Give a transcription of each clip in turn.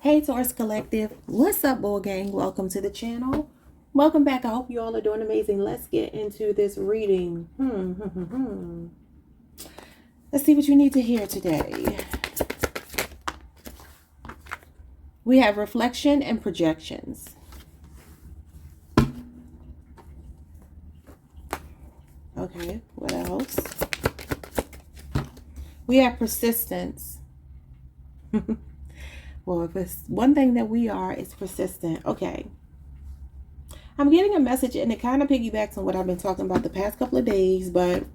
Hey Taurus Collective, what's up, Bull Gang? Welcome to the channel. Welcome back. I hope you all are doing amazing. Let's get into this reading. Let's see what you need to hear today. We have reflection and projections. Okay, what else? We have persistence. Well, if it's one thing that we are, it's persistent. Okay. I'm getting a message, and it kind of piggybacks on what I've been talking about the past couple of days, but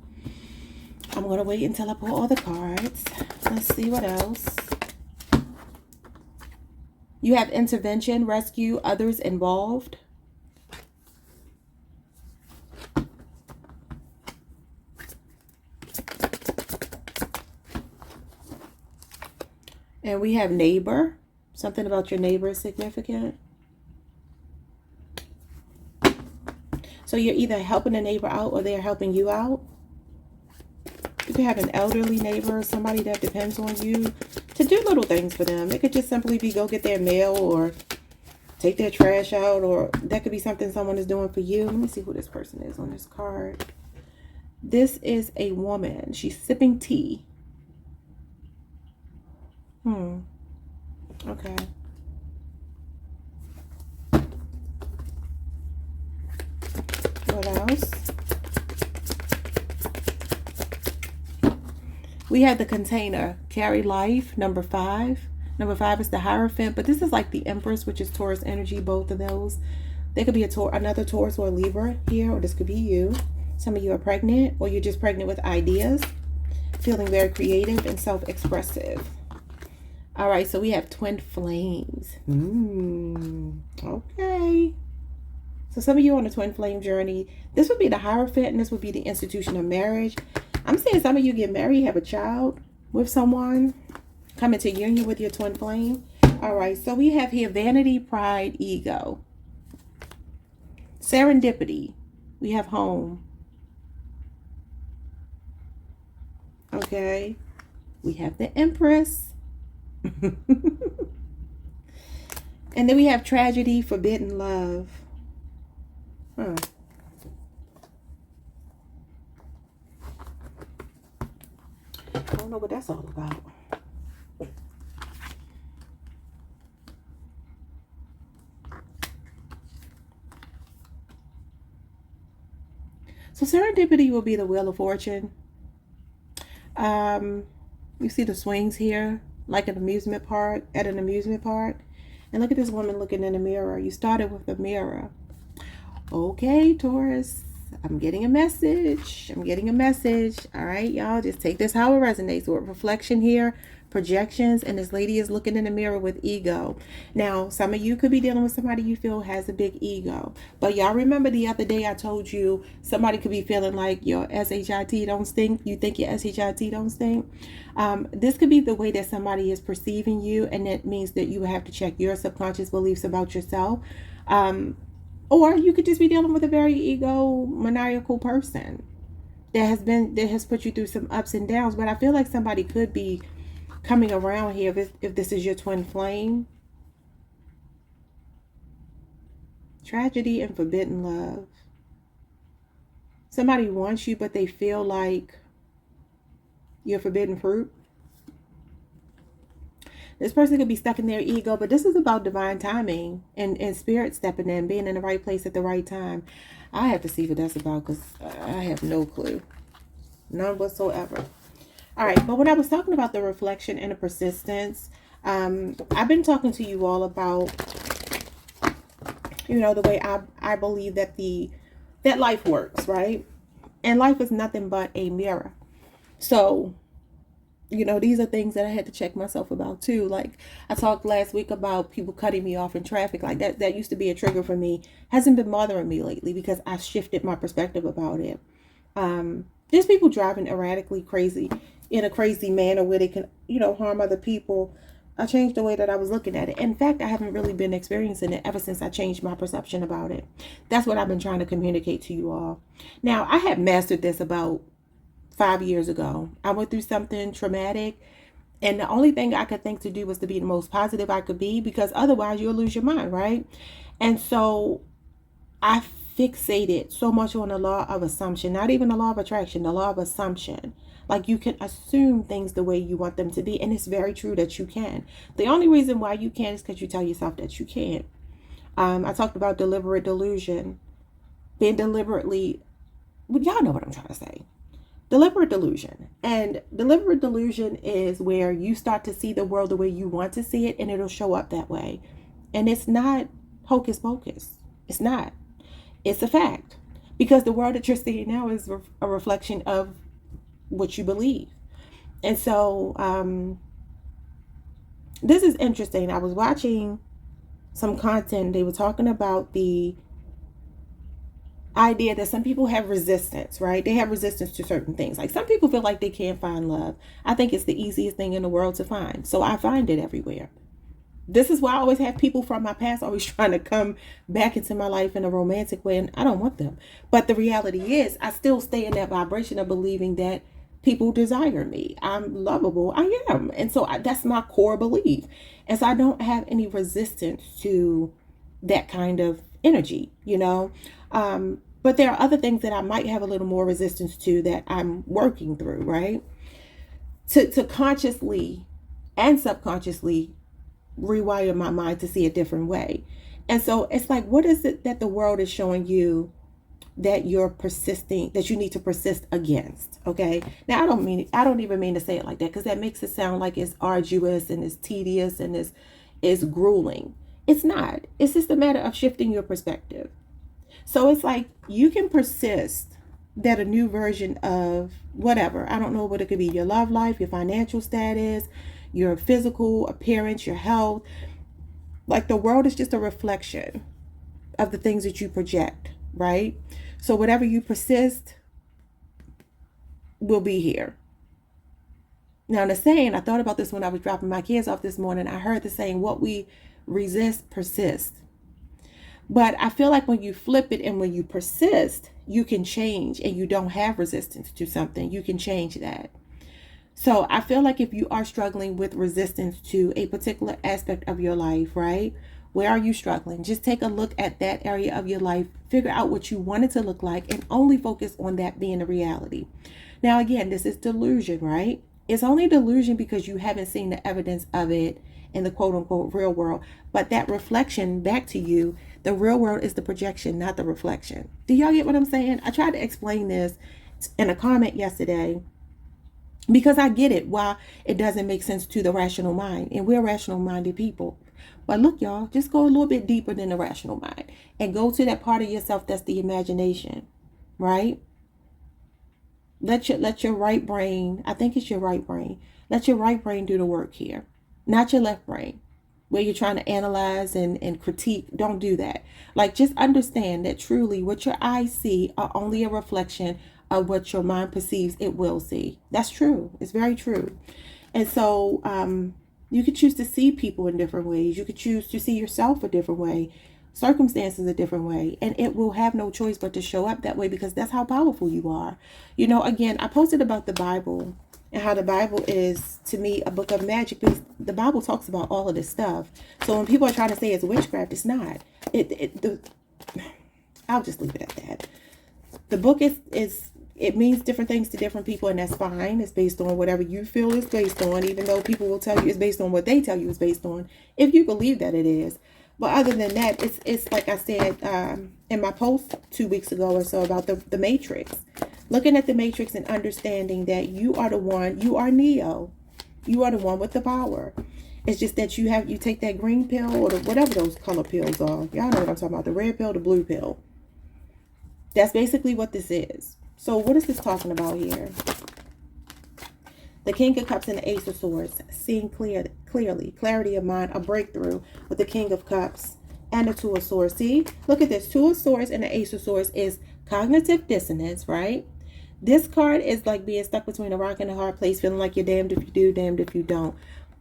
I'm going to wait until I pull all the cards. Let's see what else. You have intervention, rescue, others involved. And we have neighbor. Something about your neighbor is significant. So you're either helping a neighbor out or they're helping you out. You could have an elderly neighbor, somebody that depends on you to do little things for them. It could just simply be go get their mail or take their trash out, or that could be something someone is doing for you. Let me see who this person is on this card. This is a woman. She's sipping tea. Okay. What else? We have the container, carry life, number 5. Number 5 is the Hierophant, but this is like the Empress, which is Taurus energy, both of those. There could be another Taurus or a Libra here, or this could be you. Some of you are pregnant, or you're just pregnant with ideas, feeling very creative and self-expressive. All right, so we have twin flames. Okay. So some of you on a twin flame journey, this would be the Hierophant, and this would be the institution of marriage. I'm saying some of you get married, have a child with someone, come into union with your twin flame. All right, so we have here vanity, pride, ego. Serendipity. We have home. Okay. We have the Empress. And then we have tragedy, forbidden love. I don't know what that's all about. So serendipity will be the Wheel of Fortune. You see the swings here, like an amusement park, at an amusement park. And look at this woman looking in the mirror. You started with the mirror. Okay, Taurus, I'm getting a message. I'm getting a message. All right, y'all, just take this how it resonates. With reflection here, projections, and this lady is looking in the mirror with ego. Now, some of you could be dealing with somebody you feel has a big ego. But y'all remember the other day I told you somebody could be feeling like your SHIT don't stink. You think your SHIT don't stink. This could be the way that somebody is perceiving you, and that means that you have to check your subconscious beliefs about yourself. Or you could just be dealing with a very egomaniacal person that has put you through some ups and downs. But I feel like somebody could be coming around here if this is your twin flame. Tragedy and forbidden love. Somebody wants you, but they feel like you're forbidden fruit. This person could be stuck in their ego, but this is about divine timing and spirit stepping in, being in the right place at the right time. I have to see what that's about, because I have no clue. None whatsoever. All right, but when I was talking about the reflection and the persistence, I've been talking to you all about, you know, the way I believe that that life works, right? And life is nothing but a mirror. So, you know, these are things that I had to check myself about too. Like I talked last week about people cutting me off in traffic. Like that used to be a trigger for me. Hasn't been bothering me lately because I've shifted my perspective about it. There's people driving erratically crazy in a crazy manner where they can, you know, harm other people. I changed the way that I was looking at it. In fact, I haven't really been experiencing it ever since I changed my perception about it. That's what I've been trying to communicate to you all. Now, I had mastered this about 5 years ago. I went through something traumatic And the only thing I could think to do was to be the most positive I could be, because otherwise you'll lose your mind, right? And so I fixated so much on the law of assumption, not even the law of attraction, the law of assumption. Like, you can assume things the way you want them to be. And it's very true that you can. The only reason why you can't is because you tell yourself that you can't. I talked about deliberate delusion, being deliberately, well, y'all know what I'm trying to say. Deliberate delusion. And deliberate delusion is where you start to see the world the way you want to see it, and it'll show up that way. And it's not hocus pocus. It's not. It's a fact. Because the world that you're seeing now is a reflection of what you believe. And so this is interesting. I was watching some content. They were talking about the idea that some people have resistance, right? They have resistance to certain things. Like, some people feel like they can't find love. I think it's the easiest thing in the world to find. So I find it everywhere. This is why I always have people from my past always trying to come back into my life in a romantic way, and I don't want them. But the reality is, I still stay in that vibration of believing that people desire me. I'm lovable. I am. And so that's my core belief. And so I don't have any resistance to that kind of energy, you know. But there are other things that I might have a little more resistance to that I'm working through, right? To consciously and subconsciously rewire my mind to see a different way. And so it's like, what is it that the world is showing you that you're persisting, that you need to persist against? Okay. Now, I don't even mean to say it like that, because that makes it sound like it's arduous and it's tedious and it's grueling. It's not. It's just a matter of shifting your perspective. So it's like, you can persist that a new version of whatever, I don't know what it could be, your love life, your financial status, your physical appearance, your health. Like, the world is just a reflection of the things that you project, right? So whatever you persist will be here. Now, the saying, I thought about this when I was dropping my kids off this morning. I heard the saying, what we resist persists. But I feel like when you flip it and when you persist, you can change, and you don't have resistance to something. You can change that. So I feel like if you are struggling with resistance to a particular aspect of your life, right? Where are you struggling? Just take a look at that area of your life, figure out what you want it to look like, and only focus on that being a reality. Now, again, this is delusion, right? It's only delusion because you haven't seen the evidence of it in the quote unquote real world. But that reflection back to you, the real world is the projection, not the reflection. Do y'all get what I'm saying? I tried to explain this in a comment yesterday, because I get it, why it doesn't make sense to the rational mind. And we're rational minded people. But look, y'all, just go a little bit deeper than the rational mind and go to that part of yourself that's the imagination, right? Let your right brain, I think it's your right brain, let your right brain do the work here, not your left brain, where you're trying to analyze and critique. Don't do that. Like, just understand that truly what your eyes see are only a reflection of what your mind perceives it will see. That's true. It's very true. And so you could choose to see people in different ways. You could choose to see yourself a different way, circumstances a different way, and it will have no choice but to show up that way, because that's how powerful you are. You know, again, I posted about the Bible and how the Bible is, to me, a book of magic, because the Bible talks about all of this stuff. So when people are trying to say it's witchcraft, it's not. I'll just leave it at that. The book is it means different things to different people, and that's fine. It's based on whatever you feel it's based on, even though people will tell you it's based on what they tell you it's based on, if you believe that it is. But other than that, it's like I said in my post 2 weeks ago or so about the Matrix. Looking at the Matrix and understanding that you are the one, you are Neo. You are the one with the power. It's just that you take that green pill or whatever those color pills are. Y'all know what I'm talking about. The red pill, the blue pill. That's basically what this is. So what is this talking about here? The King of Cups and the Ace of Swords. Seeing clearly. Clarity of mind. A breakthrough with the King of Cups and the Two of Swords. See? Look at this. Two of Swords and the Ace of Swords is cognitive dissonance, right? This card is like being stuck between a rock and a hard place, feeling like you're damned if you do, damned if you don't.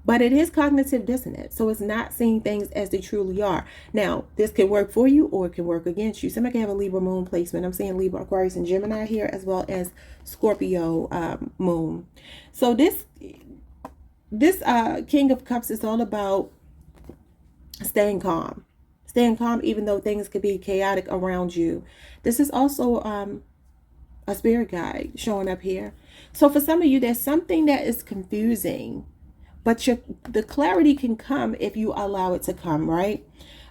But it is cognitive dissonance. So it's not seeing things as they truly are. Now, this can work for you or it can work against you. Somebody can have a Libra moon placement. I'm seeing Libra, Aquarius, and Gemini here, as well as Scorpio moon. So this, This King of Cups is all about staying calm. Staying calm even though things could be chaotic around you. This is also a spirit guide showing up here. So for some of you, there's something that is confusing, but the clarity can come if you allow it to come, right?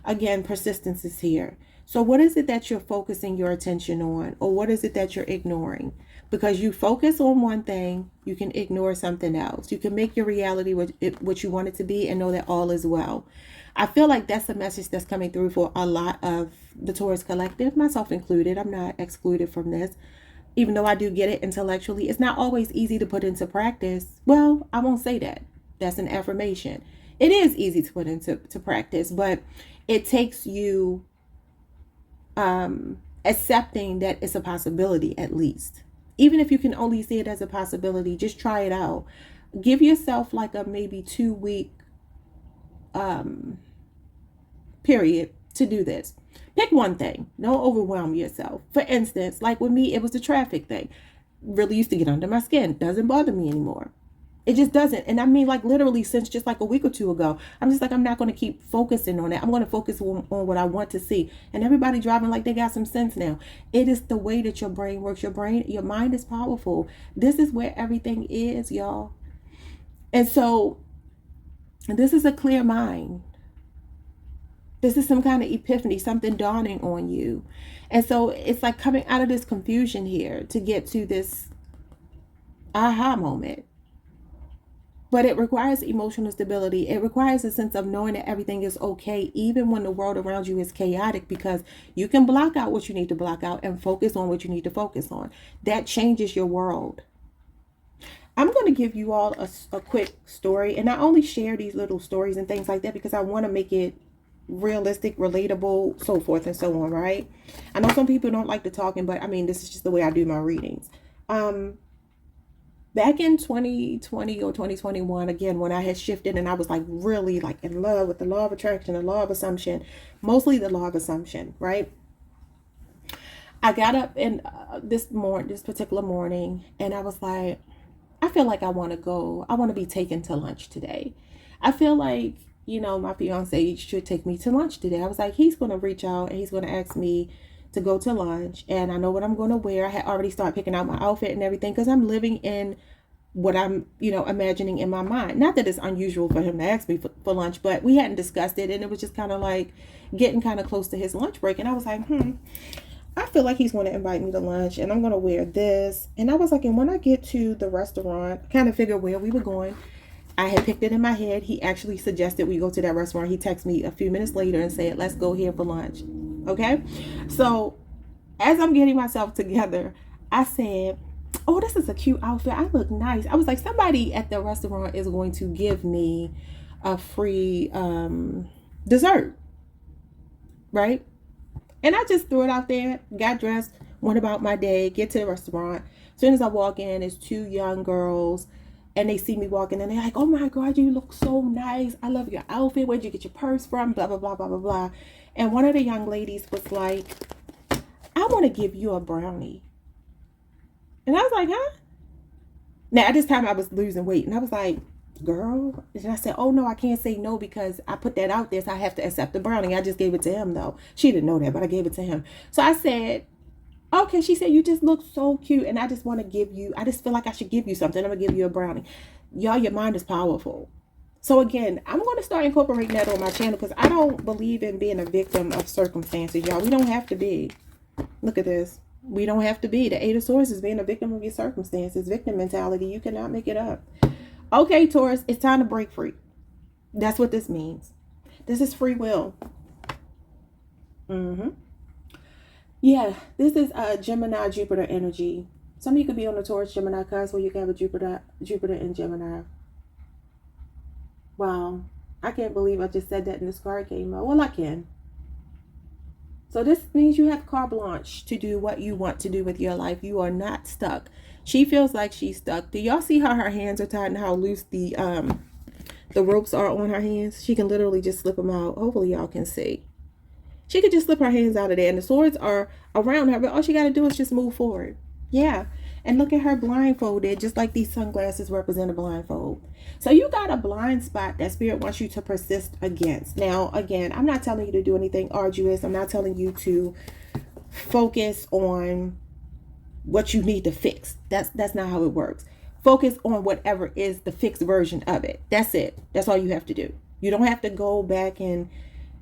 Again, persistence is here. So what is it that you're focusing your attention on, or what is it that you're ignoring? Because you focus on one thing, you can ignore something else. You can make your reality what you want it to be and know that all is well. I feel like that's a message that's coming through for a lot of the Taurus collective, myself included. I'm not excluded from this. Even though I do get it intellectually, it's not always easy to put into practice. Well, I won't say that. That's an affirmation. It is easy to put into practice, but it takes you accepting that it's a possibility, at least. Even if you can only see it as a possibility, just try it out. Give yourself like a maybe 2-week period to do this. Pick one thing. Don't overwhelm yourself. For instance, like with me, it was the traffic thing. Really used to get under my skin. Doesn't bother me anymore. It just doesn't. And I mean, like literally since just like a week or two ago, I'm just like, I'm not going to keep focusing on that. I'm going to focus on what I want to see. And everybody driving like they got some sense now. It is the way that your brain works. Your mind is powerful. This is where everything is, y'all. And so this is a clear mind. This is some kind of epiphany, something dawning on you. And so it's like coming out of this confusion here to get to this aha moment. But it requires emotional stability. It requires a sense of knowing that everything is okay, even when the world around you is chaotic, because you can block out what you need to block out and focus on what you need to focus on. That changes your world. I'm going to give you all a quick story. And I only share these little stories and things like that because I want to make it realistic, relatable, so forth and so on, right? I know some people don't like the talking, but I mean, this is just the way I do my readings. Back in 2020 or 2021, again, when I had shifted and I was like really like in love with the law of attraction, the law of assumption, mostly the law of assumption, right? I got up in this particular morning, and I was like, I feel like I want to be taken to lunch today. I feel like, my fiance should take me to lunch today. I was like, he's going to reach out and he's going to ask me to go to lunch, and I know what I'm going to wear. I had already started picking out my outfit and everything because I'm living in what I'm, imagining in my mind. Not that it's unusual for him to ask me for lunch, but we hadn't discussed it, and it was just kind of like getting kind of close to his lunch break, and I was like, I feel like he's going to invite me to lunch, and I'm going to wear this. And I was like, and when I get to the restaurant, I kind of figured where we were going. I had picked it in my head. He actually suggested we go to that restaurant. He texted me a few minutes later and said, let's go here for lunch. Okay. So as I'm getting myself together, I said, oh, this is a cute outfit. I look nice. I was like, somebody at the restaurant is going to give me a free dessert. Right. And I just threw it out there, got dressed, went about my day, get to the restaurant. As soon as I walk in, it's 2 young girls. And they see me walking and they're like, oh my God, you look so nice. I love your outfit. Where'd you get your purse from? Blah, blah, blah, blah, blah, blah. And one of the young ladies was like, I want to give you a brownie. And I was like, huh? Now, at this time, I was losing weight. And I was like, girl. And I said, oh, no, I can't say no because I put that out there. So I have to accept the brownie. I just gave it to him, though. She didn't know that, but I gave it to him. So I said, okay, she said, you just look so cute, and I just want to I just feel like I should give you something. I'm going to give you a brownie. Y'all, your mind is powerful. So again, I'm going to start incorporating that on my channel because I don't believe in being a victim of circumstances, y'all. We don't have to be. Look at this. We don't have to be. The 8 of Swords is being a victim of your circumstances. Victim mentality. You cannot make it up. Okay, Taurus, it's time to break free. That's what this means. This is free will. Yeah, this is Gemini, Jupiter energy. Some of you could be on the Taurus, Gemini cusp where you can have a Jupiter and Gemini. Wow, I can't believe I just said that and this card came out. Well, I can. So this means you have carte blanche to do what you want to do with your life. You are not stuck. She feels like she's stuck. Do y'all see how her hands are tied and how loose the ropes are on her hands? She can literally just slip them out. Hopefully y'all can see. She could just slip her hands out of there and the swords are around her, but all she got to do is just move forward. Yeah. And look at her blindfolded, just like these sunglasses represent a blindfold. So you got a blind spot that Spirit wants you to persist against. Now, again, I'm not telling you to do anything arduous. I'm not telling you to focus on what you need to fix. That's not how it works. Focus on whatever is the fixed version of it. That's it. That's all you have to do. You don't have to go back and,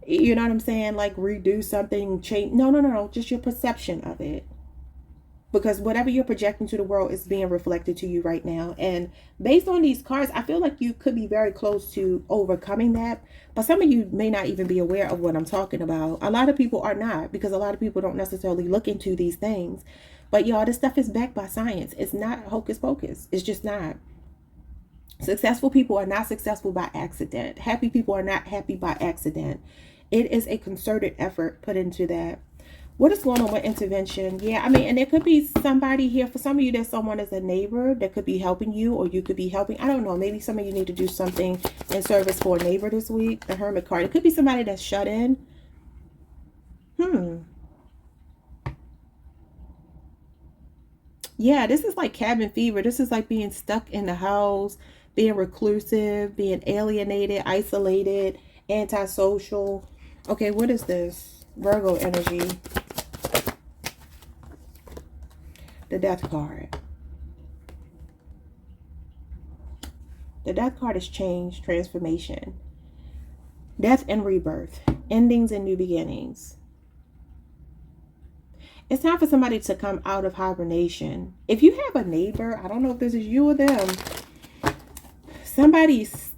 you know what I'm saying, like redo something, change. No. Just your perception of it. Because whatever you're projecting to the world is being reflected to you right now. And based on these cards, I feel like you could be very close to overcoming that. But some of you may not even be aware of what I'm talking about. A lot of people are not, because a lot of people don't necessarily look into these things. But y'all, this stuff is backed by science. It's not hocus pocus. It's just not. Successful people are not successful by accident. Happy people are not happy by accident. It is a concerted effort put into that. What is going on with intervention? Yeah, I mean, and there could be somebody here. For some of you, there's someone as a neighbor that could be helping you, or you could be helping. I don't know. Maybe some of you need to do something in service for a neighbor this week. The Hermit card. It could be somebody that's shut in. Yeah, this is like cabin fever. This is like being stuck in the house, being reclusive, being alienated, isolated, antisocial. Okay, what is this? Virgo energy. The Death card. The Death card is change, transformation, death and rebirth, endings and new beginnings. It's time for somebody to come out of hibernation. If you have a neighbor, I don't know if this is you or them, somebody's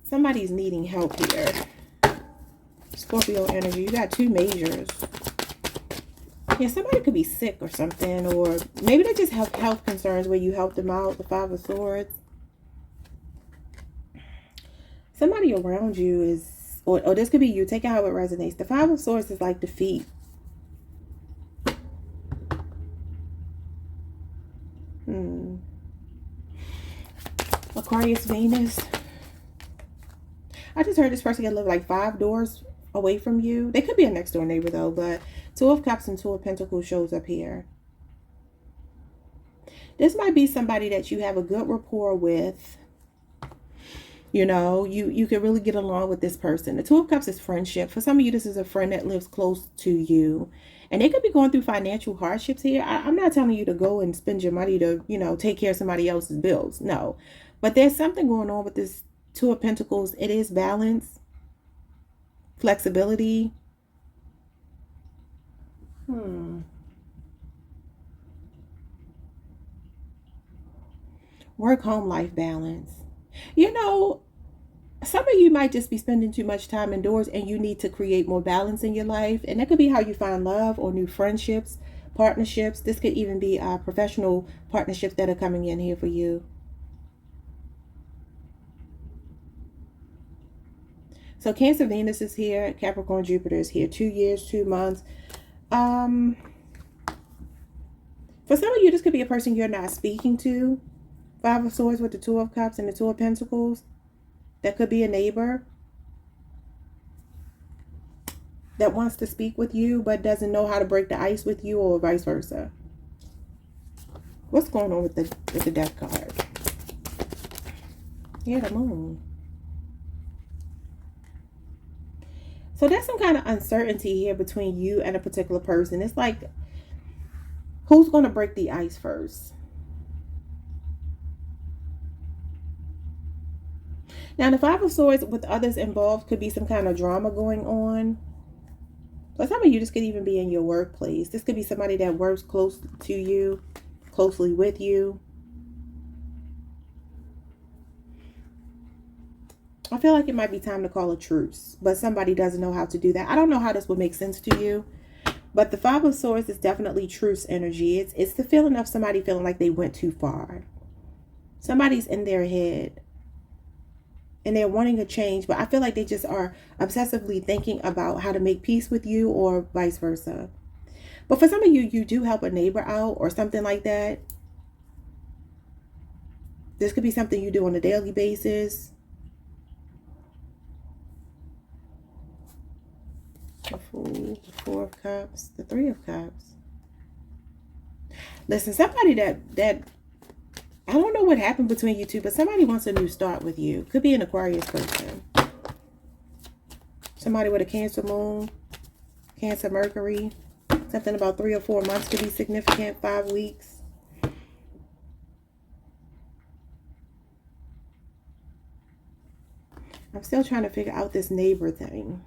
needing help here. Scorpio energy. You got two majors. Yeah, somebody could be sick or something, or maybe they just have health concerns where you help them out. The Five of Swords. Somebody around you is, or this could be you. Take it how it resonates. The Five of Swords is like defeat. Aquarius, Venus. I just heard this person can live like 5 doors away from you. They could be a next door neighbor though, but Two of Cups and Two of Pentacles shows up here. This might be somebody that you have a good rapport with. You know, you can really get along with this person. The Two of Cups is friendship. For some of you, this is a friend that lives close to you. And they could be going through financial hardships here. I'm not telling you to go and spend your money to, you know, take care of somebody else's bills. No. But there's something going on with this Two of Pentacles. It is balance, flexibility. Work-home life balance. You know, some of you might just be spending too much time indoors and you need to create more balance in your life. And that could be how you find love or new friendships, partnerships. This could even be professional partnerships that are coming in here for you. So Cancer Venus is here. Capricorn Jupiter is here. 2 years, 2 months. For some of you, this could be a person you're not speaking to. Five of Swords with the Two of Cups and the Two of Pentacles. That could be a neighbor that wants to speak with you but doesn't know how to break the ice with you, or vice versa. What's going on with the Death card? Yeah, the Moon. So there's some kind of uncertainty here between you and a particular person. It's like, who's going to break the ice first? Now, the Five of Swords with others involved could be some kind of drama going on. But some of you, this could even be in your workplace. This could be somebody that works close to you, closely with you. I feel like it might be time to call a truce, but somebody doesn't know how to do that. I don't know how this would make sense to you, but the Five of Swords is definitely truce energy. It's the feeling of somebody feeling like they went too far. Somebody's in their head and they're wanting a change, but I feel like they just are obsessively thinking about how to make peace with you, or vice versa. But for some of you, you do help a neighbor out or something like that. This could be something you do on a daily basis. The Fool, the Four of Cups, the Three of Cups. Listen, somebody that I don't know what happened between you two, but somebody wants a new start with you. Could be an Aquarius person. Somebody with a Cancer moon, Cancer Mercury. Something about 3 or 4 months could be significant. 5 weeks. I'm still trying to figure out this neighbor thing.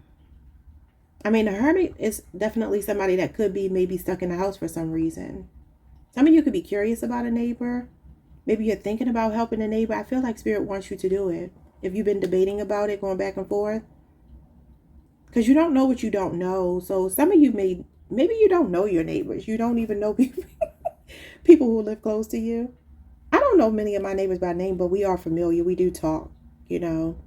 I mean, the Hermit is definitely somebody that could be maybe stuck in the house for some reason. Some of you could be curious about a neighbor. Maybe you're thinking about helping a neighbor. I feel like Spirit wants you to do it. If you've been debating about it, going back and forth. Because you don't know what you don't know. So some of you maybe you don't know your neighbors. You don't even know people who live close to you. I don't know many of my neighbors by name, but we are familiar. We do talk, you know.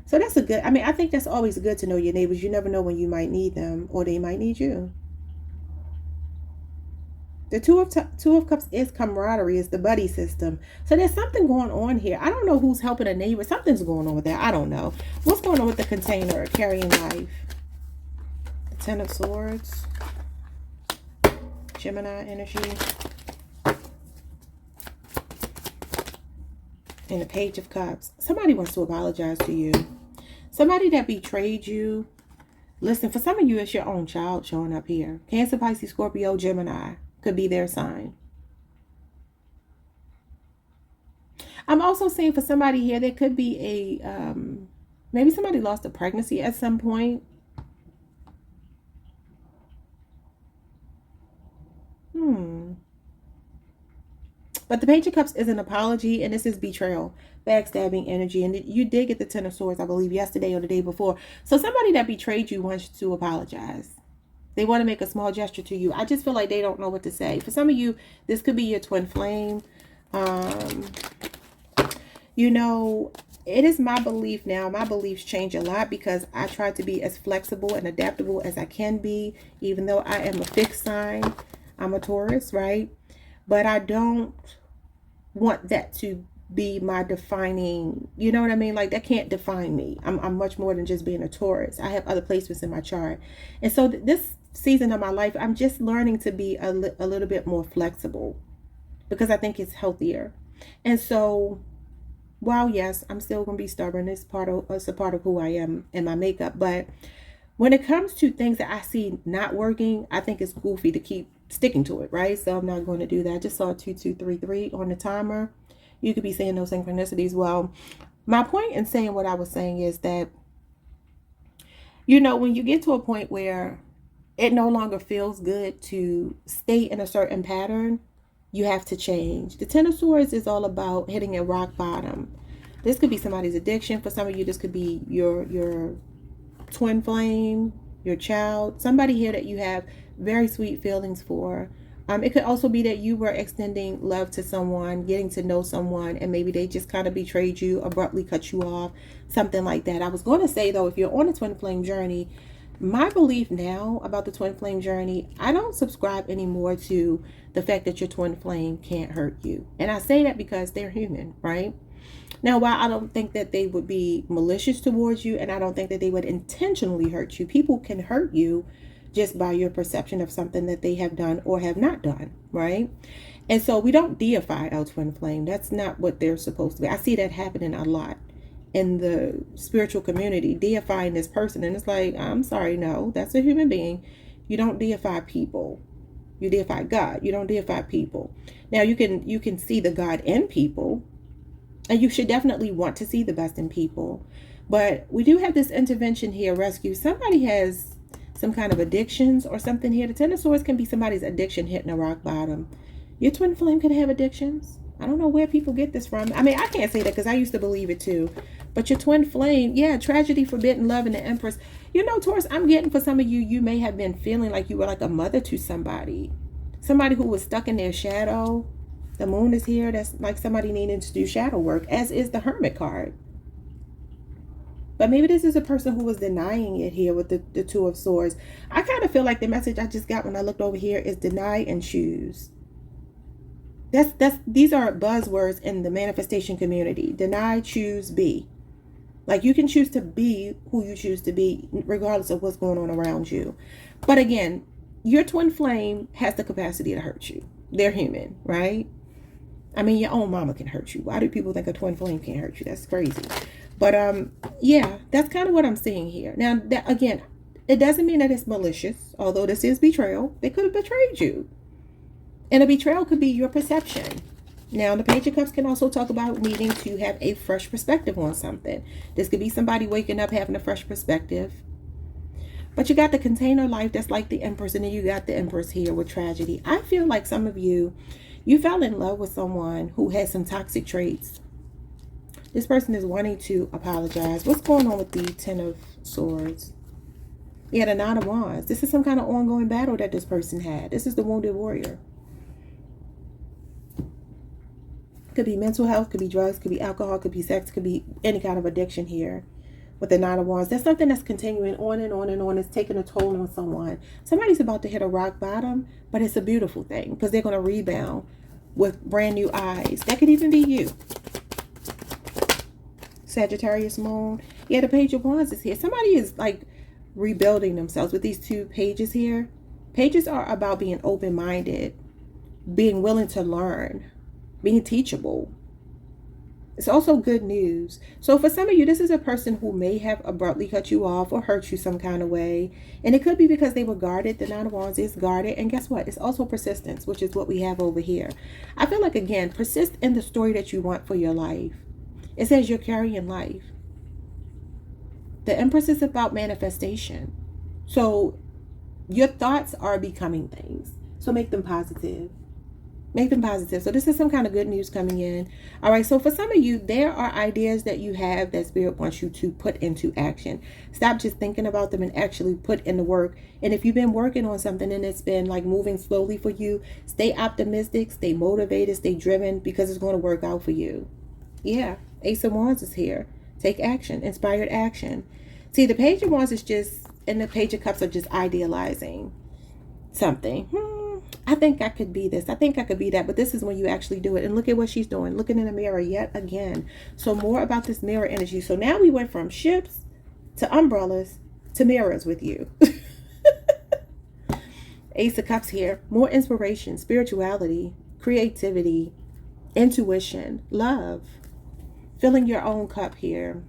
So that's a good, I mean, I think that's always good to know your neighbors. You never know when you might need them or they might need you. The Two of Cups is camaraderie, is the buddy system. So there's something going on here. I don't know who's helping a neighbor. Something's going on with that. I don't know. What's going on with the container, carrying life? The Ten of Swords. Gemini energy. And the Page of Cups. Somebody wants to apologize to you. Somebody that betrayed you. Listen, for some of you, it's your own child showing up here. Cancer, Pisces, Scorpio, Gemini. Could be their sign. I'm also saying for somebody here, there could be a, maybe somebody lost a pregnancy at some point. But the Page of Cups is an apology, and this is betrayal, backstabbing energy. And you did get the Ten of Swords, I believe, yesterday or the day before. So somebody that betrayed you wants to apologize. They want to make a small gesture to you. I just feel like they don't know what to say. For some of you, this could be your twin flame. You know, it is my belief now. My beliefs change a lot because I try to be as flexible and adaptable as I can be, even though I am a fixed sign. I'm a Taurus, right? But I don't want that to be my defining, you know what I mean? Like, that can't define me. I'm much more than just being a Taurus. I have other placements in my chart. And so this season of my life, I'm just learning to be a little bit more flexible because I think it's healthier. And so, while yes, I'm still going to be stubborn. It's a part of who I am and my makeup. But when it comes to things that I see not working, I think it's goofy to keep sticking to it, right? So I'm not going to do that. I just saw 2233 on the timer. You could be saying those synchronicities. Well, my point in saying what I was saying is that, you know, when you get to a point where it no longer feels good to stay in a certain pattern, you have to change. The Ten of Swords is all about hitting a rock bottom. This could be somebody's addiction. For some of you, this could be your twin flame, your child, somebody here that you have very sweet feelings for. It could also be that you were extending love to someone, getting to know someone, and maybe they just kind of betrayed you, abruptly cut you off, something like that. I was going to say, though, if you're on a twin flame journey, my belief now about the twin flame journey, I don't subscribe anymore to the fact that your twin flame can't hurt you. And I say that because they're human, right? Now, while I don't think that they would be malicious towards you, and I don't think that they would intentionally hurt you, people can hurt you just by your perception of something that they have done or have not done, right? And so we don't deify our twin flame. That's not what they're supposed to be. I see that happening a lot in the spiritual community, deifying this person. And it's like, I'm sorry, no, that's a human being. You don't deify people. You deify God. You don't deify people. Now, you can see the God in people, and you should definitely want to see the best in people. But we do have this intervention here, rescue. Somebody has some kind of addictions or something here. The Ten of Swords can be somebody's addiction hitting a rock bottom. Your twin flame could have addictions. I don't know where people get this from. I mean, I can't say that because I used to believe it too. But your twin flame, yeah, tragedy, forbidden love, and the Empress. You know, Taurus, I'm getting for some of you, you may have been feeling like you were like a mother to somebody. Somebody who was stuck in their shadow. The moon is here. That's like somebody needing to do shadow work, as is the Hermit card. But maybe this is a person who was denying it here with the Two of Swords. I kind of feel like the message I just got when I looked over here is deny and choose. These are buzzwords in the manifestation community. Deny, choose, be. Like, you can choose to be who you choose to be, regardless of what's going on around you. But again, your twin flame has the capacity to hurt you. They're human, right? I mean, your own mama can hurt you. Why do people think a twin flame can't hurt you? That's crazy. But yeah, that's kind of what I'm seeing here. Now, that, again, it doesn't mean that it's malicious, although this is betrayal. They could have betrayed you. And a betrayal could be your perception. Now, the Page of Cups can also talk about needing to have a fresh perspective on something. This could be somebody waking up having a fresh perspective. But you got the container life that's like the Empress, and then you got the Empress here with tragedy. I feel like some of you fell in love with someone who has some toxic traits. This person is wanting to apologize. What's going on with the Ten of Swords? Yeah, the Nine of Wands. This is some kind of ongoing battle that this person had. This is the Wounded Warrior. Could be mental health, could be drugs, could be alcohol, could be sex, could be any kind of addiction here. With the Nine of Wands, that's something that's continuing on and on and on. It's taking a toll on someone. Somebody's about to hit a rock bottom, but it's a beautiful thing because they're going to rebound with brand new eyes. That could even be you. Sagittarius moon. Yeah, the Page of Wands is here. Somebody is like rebuilding themselves with these two pages here. Pages are about being open-minded, being willing to learn, being teachable. It's also good news. So for some of you, this is a person who may have abruptly cut you off or hurt you some kind of way. And it could be because they were guarded. The Nine of Wands is guarded. And guess what? It's also persistence, which is what we have over here. I feel like, again, persist in the story that you want for your life. It says you're carrying life. The Empress is about manifestation. So your thoughts are becoming things. So make them positive. Make them positive. So this is some kind of good news coming in. All right. So for some of you, there are ideas that you have that Spirit wants you to put into action. Stop just thinking about them and actually put in the work. And if you've been working on something and it's been like moving slowly for you, stay optimistic, stay motivated, stay driven, because it's going to work out for you. Yeah. Ace of Wands is here. Take action. Inspired action. See, the Page of Wands is just, and the Page of Cups are just idealizing something. I think I could be this. I think I could be that. But this is when you actually do it. And look at what she's doing. Looking in the mirror yet again. So more about this mirror energy. So now we went from ships to umbrellas to mirrors with you. Ace of Cups here. More inspiration, spirituality, creativity, intuition, love. Filling your own cup here.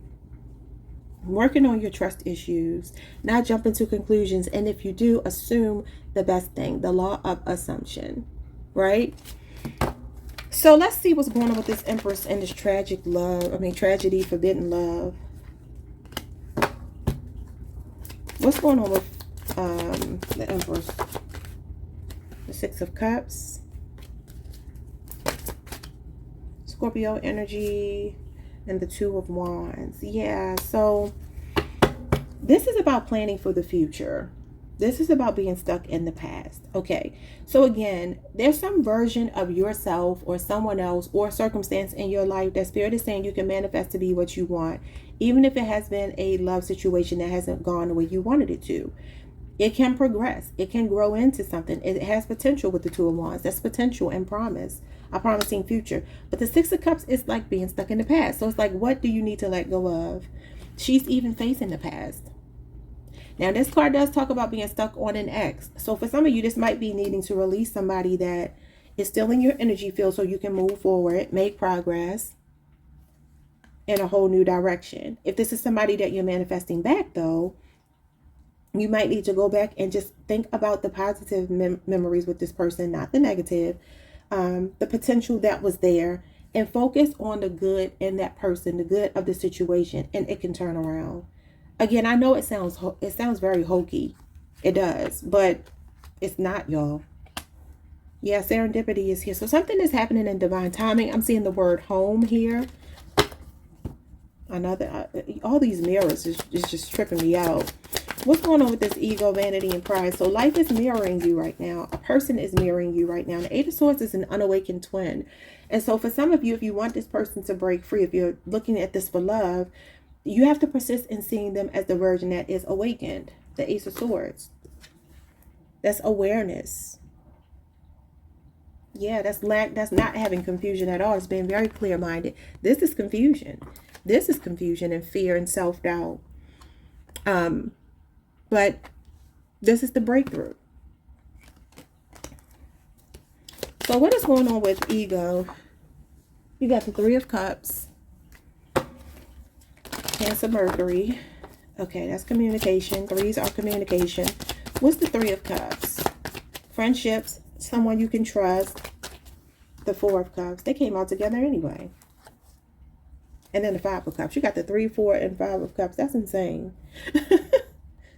Working on your trust issues, not jumping to conclusions, and if you do, assume the best thing, the law of assumption, right? So let's see what's going on with this Empress and this tragic love, tragedy, forbidden love. What's going on with the Empress? The Six of Cups, Scorpio energy, and the Two of Wands. Yeah, so this is about planning for the future. This is about being stuck in the past. Okay, so again, there's some version of yourself or someone else or circumstance in your life that Spirit is saying you can manifest to be what you want, even if it has been a love situation that hasn't gone the way you wanted it to. It can progress. It can grow into something. It has potential with the Two of Wands. That's potential and promise. A promising future. But the Six of Cups is like being stuck in the past. So it's like, what do you need to let go of? She's even facing the past. Now, this card does talk about being stuck on an ex. So for some of you, this might be needing to release somebody that is still in your energy field so you can move forward, make progress in a whole new direction. If this is somebody that you're manifesting back, though, you might need to go back and just think about the positive memories with this person, not the negative. The potential that was there, and focus on the good in that person, the good of the situation, and it can turn around. Again, I know it sounds very hokey. It does, but it's not, y'all. Yeah, serendipity is here. So something is happening in divine timing. I'm seeing the word home here. Another, all these mirrors is just tripping me out. What's going on with this ego, vanity, and pride? So life is mirroring you right now. A person is mirroring you right now. And the Eight of Swords is an unawakened twin. And so for some of you, if you want this person to break free, if you're looking at this for love, you have to persist in seeing them as the virgin that is awakened. The Ace of Swords. That's awareness. Yeah, that's not having confusion at all. It's being very clear-minded. This is confusion. This is confusion and fear and self-doubt. But this is the breakthrough. So what is going on with ego? You got the Three of Cups. Cancer, Mercury. Okay, that's communication. Threes are communication. What's the Three of Cups? Friendships, someone you can trust. The Four of Cups. They came out together anyway. And then the Five of Cups. You got the 3, 4, and 5 of Cups. That's insane. Somebody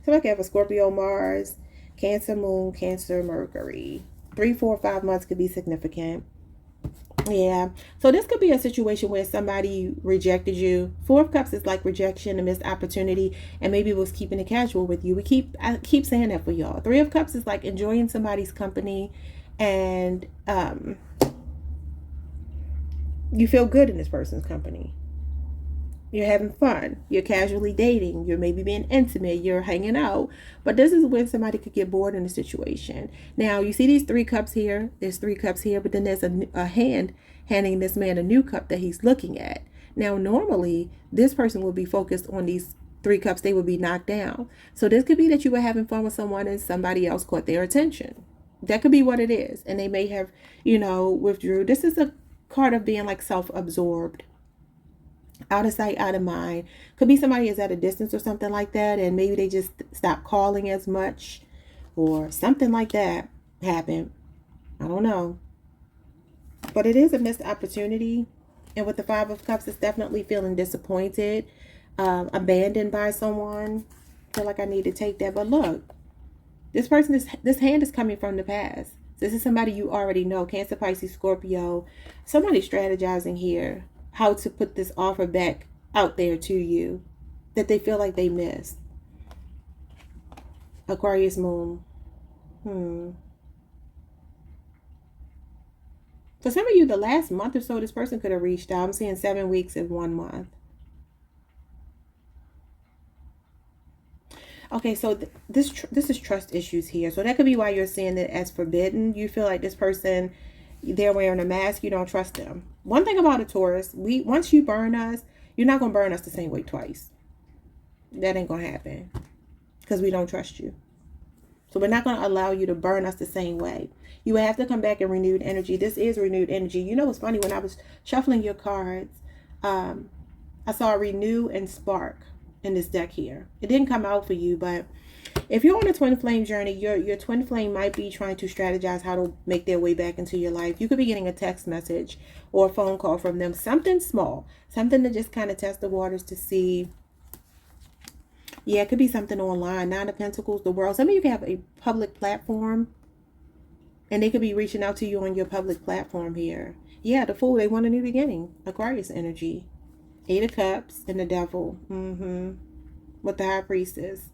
could have a Scorpio, Mars, Cancer, Moon, Cancer, Mercury. 3, 4, 5 months could be significant. Yeah. So this could be a situation where somebody rejected you. 4 of Cups is like rejection, a missed opportunity, and maybe it was keeping it casual with you. I keep saying that for y'all. 3 of Cups is like enjoying somebody's company, and you feel good in this person's company. You're having fun. You're casually dating. You're maybe being intimate. You're hanging out. But this is when somebody could get bored in a situation. Now, you see these 3 cups here. There's 3 cups here. But then there's a hand handing this man a new cup that he's looking at. Now, normally, this person will be focused on these 3 cups. They would be knocked down. So this could be that you were having fun with someone and somebody else caught their attention. That could be what it is. And they may have, withdrew. This is a card of being like self-absorbed. Out of sight, out of mind. Could be somebody is at a distance or something like that, and maybe they just stop calling as much or something like that happened. I don't know. But it is a missed opportunity. And with the 5 of Cups, it's definitely feeling disappointed, abandoned by someone. Feel like I need to take that. But look, this hand is coming from the past. This is somebody you already know. Cancer, Pisces, Scorpio. Somebody strategizing here how to put this offer back out there to you that they feel like they missed. Aquarius, Moon. For some of you, the last month or so, this person could have reached out. I'm seeing 7 weeks in 1 month. Okay, so this is trust issues here. So that could be why you're seeing it as forbidden. You feel like this person, they're wearing a mask. You don't trust them. One thing about a Taurus, once you burn us, you're not going to burn us the same way twice. That ain't going to happen because we don't trust you. So we're not going to allow you to burn us the same way. You will have to come back in renewed energy. This is renewed energy. You know what's funny? When I was shuffling your cards, I saw renew and spark in this deck here. It didn't come out for you, but if you're on a twin flame journey, your twin flame might be trying to strategize how to make their way back into your life. You could be getting a text message or a phone call from them. Something small. Something to just kind of test the waters to see. Yeah, it could be something online. 9 of Pentacles, the World. Some of you can have a public platform, and they could be reaching out to you on your public platform here. Yeah, the Fool, they want a new beginning. Aquarius energy. 8 of Cups and the Devil. With the High Priestess.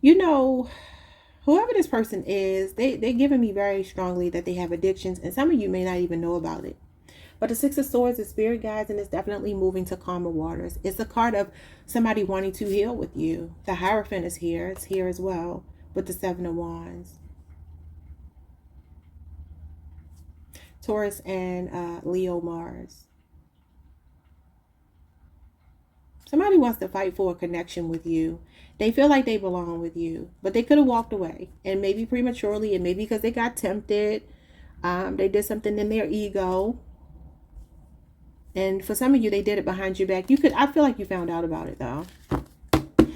You know, whoever this person is, they're giving me very strongly that they have addictions, and some of you may not even know about it. But the 6 of Swords is spirit guides, and it's definitely moving to calmer waters. It's a card of somebody wanting to heal with you. The Hierophant is here. It's here as well with the 7 of Wands. Taurus and Leo, Mars. Somebody wants to fight for a connection with you. They feel like they belong with you, but they could have walked away, and maybe prematurely, and maybe because they got tempted. They did something in their ego. And for some of you, they did it behind your back. I feel like you found out about it, though. I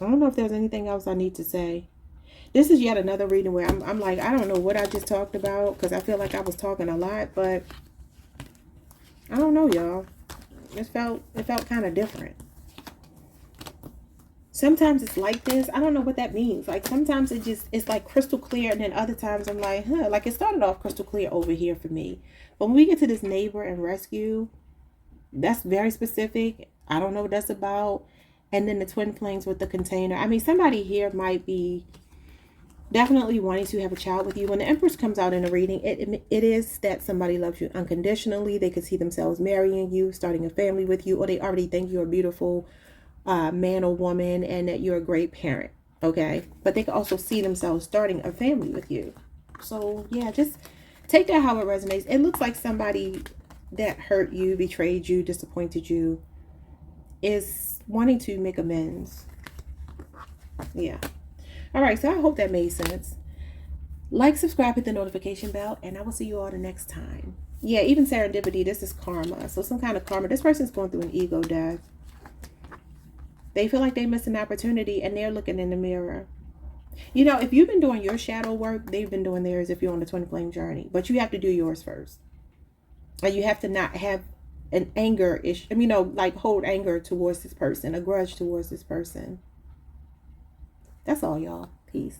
don't know if there's anything else I need to say. This is yet another reading where I'm like, I don't know what I just talked about, because I feel like I was talking a lot, but I don't know, y'all. It felt kind of different. Sometimes it's like this. I don't know what that means. Like sometimes it's like crystal clear, and then other times I'm like, like it started off crystal clear over here for me. But when we get to this neighbor and rescue, that's very specific. I don't know what that's about. And then the twin flames with the container. I mean, somebody here might be definitely wanting to have a child with you. When the Empress comes out in a reading, it is that somebody loves you unconditionally. They could see themselves marrying you, starting a family with you, or they already think you're a beautiful man or woman and that you're a great parent. Okay, but they could also see themselves starting a family with you. So yeah, just take that how it resonates. It looks like somebody that hurt you, betrayed you, disappointed you is wanting to make amends. Yeah. All right, so I hope that made sense. Like, subscribe, hit the notification bell, and I will see you all the next time. Yeah, even serendipity, this is karma. So some kind of karma. This person's going through an ego death. They feel like they missed an opportunity and they're looking in the mirror. You know, if you've been doing your shadow work, they've been doing theirs if you're on the twin flame journey. But you have to do yours first. And you have to not have an anger issue. I mean, like hold anger towards this person, a grudge towards this person. That's all, y'all. Peace.